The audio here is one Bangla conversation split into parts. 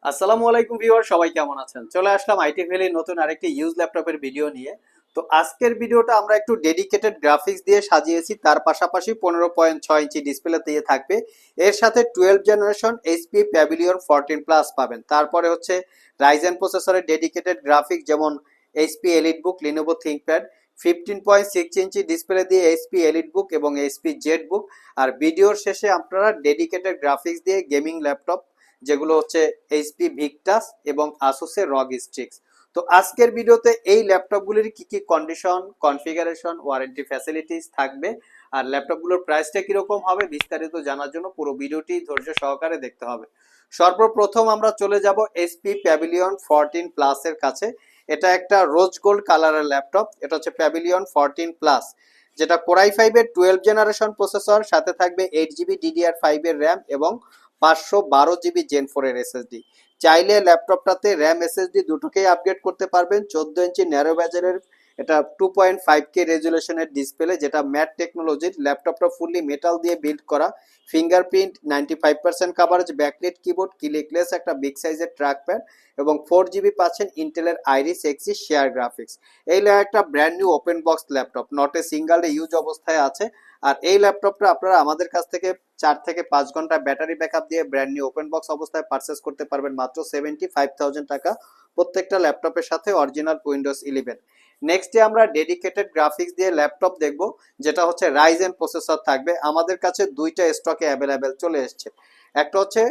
আসসালামু আলাইকুম ভিউয়ার, সবাই কেমন আছেন? চলে আসলাম আইটি ভ্যালির নতুন আরেকটি ইউজ ল্যাপটপের ভিডিও নিয়ে। তো আজকের ভিডিওটা আমরা একটু ডেডিকেটেড গ্রাফিক্স দিয়ে সাজিয়েছি, তার পাশাপাশি 15.6 ইঞ্চি ডিসপ্লে দিয়ে থাকবে। এর সাথে 12 জেনারেশন এইচপি প্যাভিলিয়ন 14 প্লাস পাবেন। তারপরে হচ্ছে রাইজেন প্রসেসরের ডেডিকেটেড গ্রাফিক্স, যেমন এইচপি এলিট বুক, লিনোভো থিংকপ্যাড। 15.6 ইঞ্চি ডিসপ্লে দিয়ে এইচপি এলিট বুক এবং এইচপি জেড বুক। আর ভিডিওর শেষে আপনারা ডেডিকেটেড গ্রাফিক্স দিয়ে গেমিং ল্যাপটপ, যেগুলো হচ্ছে এইচপি ভিক্টাস এবং আসুসের রগ স্ট্রিক্স। তো আজকের ভিডিওতে এই ল্যাপটপগুলির কি কি কন্ডিশন, কনফিগারেশন, ওয়ারেন্টি ফ্যাসিলিটিস থাকবে আর ল্যাপটপগুলোর প্রাইসটা কিরকম হবে বিস্তারিত জানার জন্য পুরো ভিডিওটি ধৈর্য সহকারে দেখতে হবে। সর্বপ্রথম আমরা চলে যাব এইচপি প্যাভিলিয়ন 14 প্লাস এর কাছে। এটা একটা রোজ গোল্ড কালারের ল্যাপটপ। এটা হচ্ছে প্যাভিলিয়ন 14 প্লাস, যেটা কোর i5 এর 12 জেনারেশন প্রসেসর, সাথে থাকবে 8 জিবি DDR5 এর র্যাম এবং 512 জিবি জেন 4 এর এসএসডি। চাইলে ল্যাপটপটাতে র্যাম এসএসডি দুটোকেই আপগ্রেড করতে পারবেন। 14 ইঞ্চি ন্যারো ব্যাজেলের এটা 2.5K রেজুলেশনের ডিসপ্লে, যেটা ম্যাট টেকনোলজির। ল্যাপটপটা ফুললি মেটাল দিয়ে বিল্ড করা। Fingerprint 95% coverage, backlit keyboard, clickless একটা বিগ সাইজের ট্র্যাকপ্যাড এবং 4 জিবি পাচ্ছেন ইন্টেলের আইরিস এক্সি শেয়ার গ্রাফিক্স। এই একটা brand new open box laptop, not a single use অবস্থায় আছে। আর এই ল্যাপটপটা আপনারা আমাদের কাছ থেকে 4 থেকে 5 ঘন্টা ব্যাটারি ব্যাকআপ দিয়ে ব্র্যান্ড নিউ ওপেন বক্স অবস্থায় পারচেস করতে পারবেন মাত্র 75,000 টাকা প্রত্যেকটা ল্যাপটপের সাথে, অরিজিনাল উইন্ডোজ 11। নেক্সটে আমরা ডেডিকেটেড গ্রাফিক্স দিয়ে ল্যাপটপ দেখব, যেটা হচ্ছে রাইজেন প্রসেসর থাকবে। আমাদের কাছে দুইটা স্টকে অ্যাভেলেবেল চলে এসছে। একটা হচ্ছে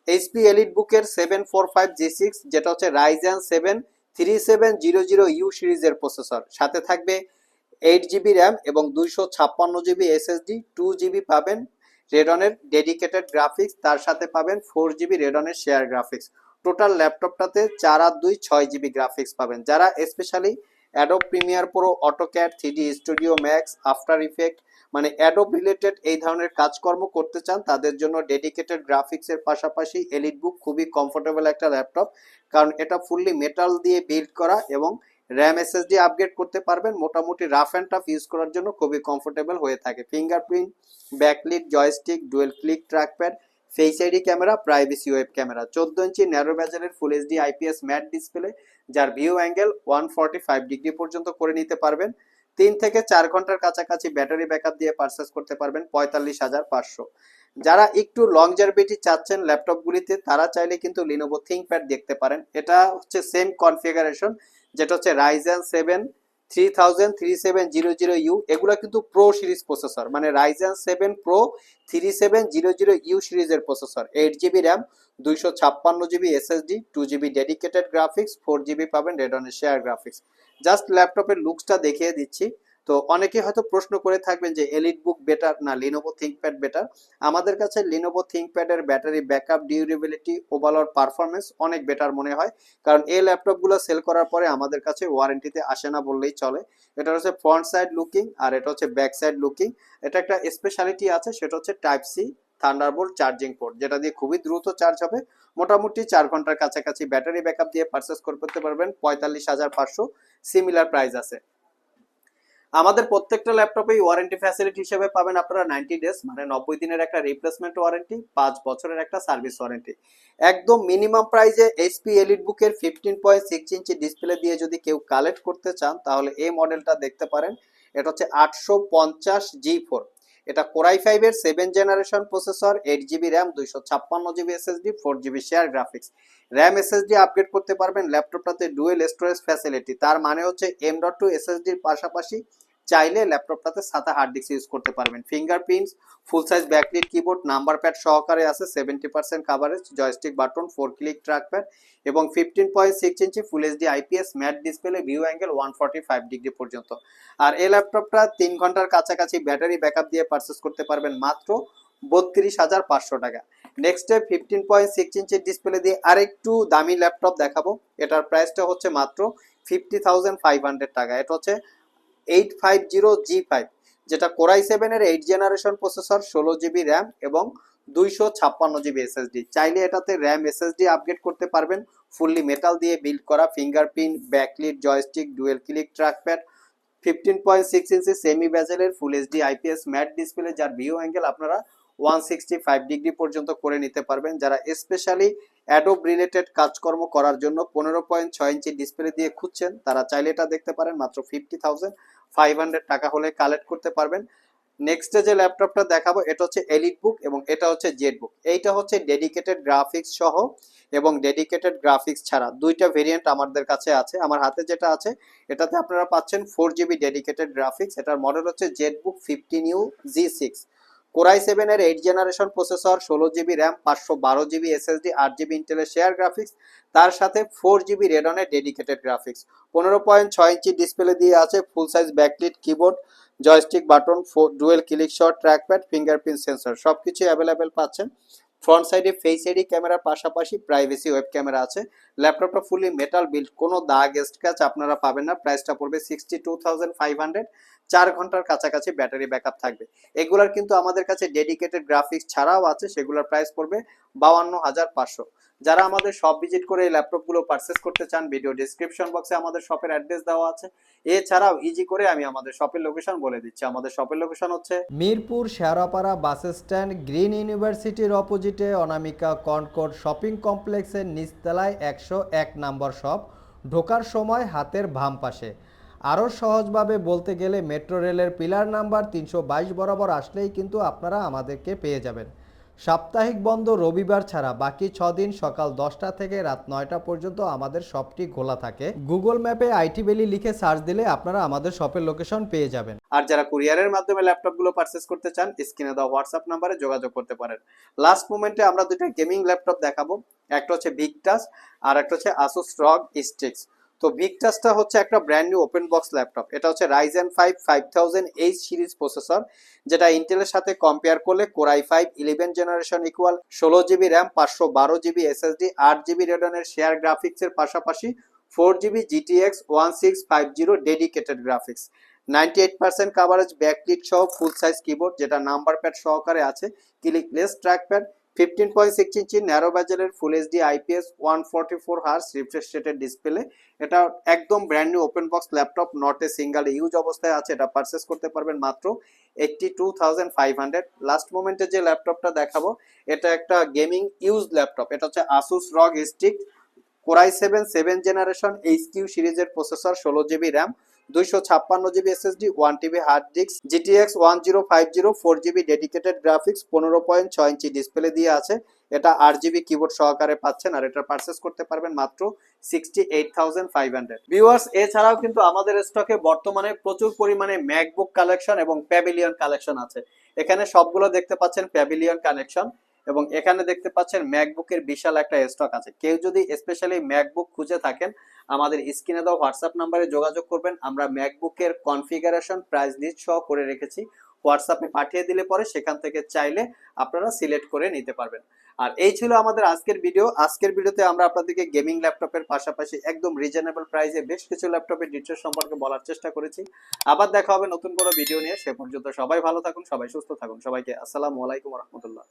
এইচপি এলিট বুকের 745G6, যেটা হচ্ছে রাইজেন 7 3700U সিরিজের প্রসেসর, সাথে থাকবে 8 জিবি র্যাম এবং 256 জিবি এসএসডি। 2 জিবি পাবেন রেডনের ডেডিকেটেড গ্রাফিক্স, তার সাথে পাবেন 4 জিবি রেডনের শেয়ার গ্রাফিক্স। টোটাল ল্যাপটপটাতে 4 আর 2 6 জিবি গ্রাফিক্স পাবেন। যারা specially Adobe Premiere Pro, AutoCAD, 3D studio max, after effect, মানে অ্যাডোব রিলেটেড এই ধরনের কাজকর্ম করতে চান, তাদের জন্য ডেডিকেটেড গ্রাফিক্সের পাশাপাশি এলিট বুক খুবই কমফোর্টেবল একটা ল্যাপটপ, কারণ এটা ফুললি মেটাল দিয়ে বিল্ড করা এবং র্যাম এসএসডি আপগ্রেড করতে পারবেন। মোটামুটি রাফ অ্যান্ড টাফ ইউজ করার জন্য খুবই কমফোর্টেবল হয়ে থাকে। Fingerprint, backlit, joystick, dual click trackpad, face ID camera, privacy web camera, 14 inch narrow ব্যাজেলের full HD IPS matte display, যার ভিউ অ্যাঙ্গেল 145 ডিগ্রি পর্যন্ত করে নিতে পারবেন। 3 থেকে 4 ঘন্টার কাছাকাছি ব্যাটারি ব্যাকআপ দিয়ে পারচেস করতে পারবেন 45,500। যারা একটু লংজারভিটি চাচ্ছেন ল্যাপটপগুলিতে, তারা চাইলে কিন্তু লিনোভো থিংকপ্যাড দেখতে পারেন। এটা হচ্ছে সেম কনফিগারেশন, যেটা হচ্ছে রাইজেন 7 3700U। এগুলো কিন্তু প্রো সিরিজ প্রসেসর, মানে রাইজেন 7 প্রো 3700U সিরিজের processor. 8 GB RAM, 256 GB SSD, 2 GB dedicated graphics, 4 GB পাবেন রেডনের শেয়ার গ্রাফিক্স। জাস্ট ল্যাপটপের লুকসটা দেখিয়ে দিচ্ছি। তো অনেকে হয়তো প্রশ্ন করে থাকবেন যে এলিট বুক বেটার না লিনোভো থিংকপ্যাড বেটার। আমাদের কাছে লিনোভো থিংকপ্যাডের battery backup, durability, overall performance অনেক বেটার মনে হয়, কারণ এই ল্যাপটপগুলো সেল করার পরে আমাদের কাছে ওয়ারেন্টিতে আসে না বললেই চলে। এটা হচ্ছে ফ্রন্ট সাইড লুকিং আর এটা হচ্ছে ব্যাক সাইড লুকিং। এটা একটা স্পেশালিটি আছে, সেটা হচ্ছে type C Thunderbolt charging port, যেটা দিয়ে খুবই দ্রুত চার্জ হবে। মোটামুটি 4 ঘন্টার কাছাকাছি ব্যাটারি ব্যাকআপ দিয়ে পারচেস করতে পারবেন 45,500। সিমিলার প্রাইস আছে। আমাদের প্রত্যেকটা ল্যাপটপেই ওয়ারেন্টি ফ্যাসিলিটি হিসেবে পাবেন আপনারা 90 ডেজ, মানে 90 দিনের একটা রিপ্লেসমেন্ট ওয়ারেন্টি, 5 বছরের একটা সার্ভিস ওয়ারেন্টি। একদম মিনিমাম প্রাইসে এইচপি এলিট বুকের 15.6 ইঞ্চি ডিসপ্লে দিয়ে যদি কেউ কালেক্ট করতে চান, তাহলে এই মডেলটা দেখতে পারেন। এটা হচ্ছে 850G4। এটা কোর i5 এর 7 generation processor, 8 GB RAM, 256 GB SSD, 4 GB share graphics. RAM SSD upgrade করতে পারবেন ল্যাপটপটাতে ডুয়েল স্টোরেজ ফ্যাসিলিটি। তার মানে হচ্ছে M.2 এসএসডির পাশাপাশি চাইলে ল্যাপটপটাতে সাদা হার্ড ডিস্ক ইউজ করতে পারবেন। Fingerprints, full size backlit keyboard, number pad সহকারে আছে, 70% coverage, joystick button, 4 click trackpad এবং 15.6 inch full HD IPS matte display, view angle 145 degree পর্যন্ত। আর এই ল্যাপটপটা 3 ঘন্টার কাছাকাছি ব্যাটারি ব্যাকআপ দিয়ে পারচেস করতে পারবেন মাত্র 32,500 টাকা। নেক্সটে 15.6 ইঞ্চি ডিসপ্লে দিয়ে আরেকটু দামি ল্যাপটপ দেখাবো। এটার প্রাইসটা হচ্ছে মাত্র 50,500 টাকা। এটা হচ্ছে 850G5, যেটা কোর i7 এর 8 জেনারেশন প্রসেসর, 16 জিবি র্যাম এবং 256 জিবি এসএসডি। চাইলে এটাতে র্যাম এসএসডি আপগ্রেড করতে পারবেন। ফুললি মেটাল দিয়ে বিল্ড করা, fingerprint, backlit, joystick, dual click trackpad, 15.6 inch semi বেজেলের full HD IPS matte display, যার ভিউ অ্যাঙ্গেল আপনারা 165 ডিগ্রি পর্যন্ত করে নিতে পারবেন। যারা স্পেশালি অ্যাডোব রিলেটেড কাজকর্ম করার জন্য 15.6 ইঞ্চি ডিসপ্লে দিয়ে খুঁজছেন, তারা চাইলে এটা দেখতে পারেন। মাত্র 50,500 টাকা হলে কালেক্ট করতে পারবেন। নেক্সটে যে ল্যাপটপটা দেখাবো এটা হচ্ছে এলিট বুক এবং এটা হচ্ছে জেড বুক। এইটা হচ্ছে ডেডিকেটেড গ্রাফিক্স সহ এবং ডেডিকেটেড গ্রাফিক্স ছাড়া দুইটা ভেরিয়েন্ট আমাদের কাছে আছে। আমার হাতে যেটা আছে এটাতে আপনারা পাচ্ছেন 4GB ডেডিকেটেড গ্রাফিক্স। এটার মডেল হচ্ছে Z book 15U G6, core i 7 এর 8 generation processor, 16GB RAM, 512GB SSD, 8GB ইন্টেলের শেয়ার গ্রাফিক্স, তার সাথে 4GB রেডনের dedicated graphics. 15.6 inch display দিয়ে আছে, ফুল size backlit keyboard, joystick button, dual click shot, trackpad, fingerprint sensor সবকিছু অ্যাভেলেবেল পাচ্ছেন। ফ্রন্ট সাইডে ফেস আইডি ক্যামেরার পাশাপাশি প্রাইভেসি ওয়েব ক্যামেরা আছে। ল্যাপটপটা ফুলি মেটাল বিল্ড, কোনো দাগ স্ক্র্যাচ আপনারা পাবেন না। প্রাইসটা পড়বে 62,500। 4 ঘন্টার কাছাকাছি ব্যাটারি ব্যাকআপ থাকবে। এগুলার কিন্তু আমাদের কাছে ডেডিকেটেড গ্রাফিক্স ছাড়াও আছে, সেগুলোর প্রাইস পড়বে 52,500। যারা আমাদের শপ ভিজিট করে এই ল্যাপটপগুলো পারচেস করতে চান, ভিডিও ডিসক্রিপশন বক্সে আমাদের শপের অ্যাড্রেস দেওয়া আছে। এছাড়াও ইজি করে আমি আমাদের শপের লোকেশন বলে দিচ্ছি। আমাদের শপের লোকেশন হচ্ছে Mirpur Shewrapara bus stand, green ইউনিভার্সিটির অপোজিটে অনামিকা কনকর্ড শপিং কমপ্লেক্সের নিচতলায় 101 নম্বর শপ। ঢোকার সময় হাতের বাম পাশে। আরও সহজভাবে বলতে গেলে মেট্রো রেলের পিলার নাম্বার 322 বরাবর আসলেই কিন্তু আপনারা আমাদেরকে পেয়ে যাবেন। সাপ্তাহিক বন্ধ রবিবার ছাড়া বাকি 6 দিন সকাল 10টা থেকে রাত 9টা পর্যন্ত আমাদের শপটি খোলা থাকে। গুগল ম্যাপে আইটি ভ্যালি লিখে সার্চ দিলে আপনারা আমাদের শপের লোকেশন পেয়ে যাবেন। আর যারা কুরিয়ারের মাধ্যমে ল্যাপটপগুলো পারচেস করতে চান, স্ক্রিনে দেওয়া হোয়াটসঅ্যাপ নাম্বারে যোগাযোগ করতে পারেন। লাস্ট মোমেন্টে আমরা দুটো গেমিং ল্যাপটপ দেখাবো। একটা হচ্ছে ভিক্টাস আর একটা হচ্ছে আসুস রগ স্টিক্স। তো ভিক্টাসটা হচ্ছে একটা brand new open box laptop. এটা হচ্ছে রাইজেন 5 5000H সিরিজ প্রসেসর, যেটা ইন্টেলের সাথে কম্পেয়ার করলে core i 5 11 generation equal, 16GB RAM, 512GB SSD, 8GB রেডনের শেয়ার গ্রাফিক্সের পাশাপাশি 4GB GTX 1650 dedicated graphics, 98% coverage backlit সহ ফুল সাইজ কিবোর্ড যেটা নাম্বার প্যাড সহকারে আছে, ক্লিকলেস ট্র্যাকপ্যাড, 15.6 ইঞ্চি ন্যারো ব্যাজেলের full HD IPS 144 Hz refresh রেটের ডিসপ্লে। এটা একদম brand new open box laptop, not a single use অবস্থায় আছে। এটা পারচেস করতে পারবেন মাত্র 82,500। লাস্ট মোমেন্টে যে ল্যাপটপটা দেখাবো এটা একটা গেমিং ইউজ ল্যাপটপ। এটা হচ্ছে Asus ROG Strix, core i 7 generation HQ সিরিজের processor, 16GB RAM, 256GB SSD, 1TB hard disk, GTX 1050 4GB dedicated graphics, 15.6 inch display দিয়ে আছে। এটা 8GB কিবোর্ড সহকারে পাচ্ছেন আর এটা পারচেস করতে পারবেন মাত্র 68,500। ভিউয়ার্স, এছাড়াও কিন্তু আমাদের স্টকে বর্তমানে প্রচুর পরিমাণে ম্যাকবুক কালেকশন এবং প্যাভিলিয়ন কালেকশন আছে। এখানে সবগুলো দেখতে পাচ্ছেন প্যাভিলিয়ন কালেকশন এবং এখানে দেখতে পাচ্ছেন ম্যাকবুকের বিশাল একটা স্টক আছে। কেউ যদি স্পেশালি ম্যাকবুক খুঁজে থাকেন, আমাদের স্ক্রিনে দেওয়া হোয়াটসঅ্যাপ নাম্বারে যোগাযোগ করবেন। আমরা ম্যাকবুকের কনফিগারেশন প্রাইস লিস্ট সহ করে রেখেছি, হোয়াটসঅ্যাপে পাঠিয়ে দিলে পরে সেখান থেকে চাইলে আপনারা সিলেক্ট করে নিতে পারবেন। আর এই ছিল আমাদের আজকের ভিডিও। আজকের ভিডিওতে আমরা আপনাদেরকে গেমিং ল্যাপটপের পাশাপাশি একদম রিজনেবল প্রাইসে বেশ কিছু ল্যাপটপের ডিটেইলস সম্পর্কে বলার চেষ্টা করেছি। আবার দেখা হবে নতুন কোনো ভিডিও নিয়ে। সে পর্যন্ত সবাই ভালো থাকুন, সবাই সুস্থ থাকুন। সবাইকে আসসালামু আলাইকুম ওয়া রাহমাতুল্লাহ।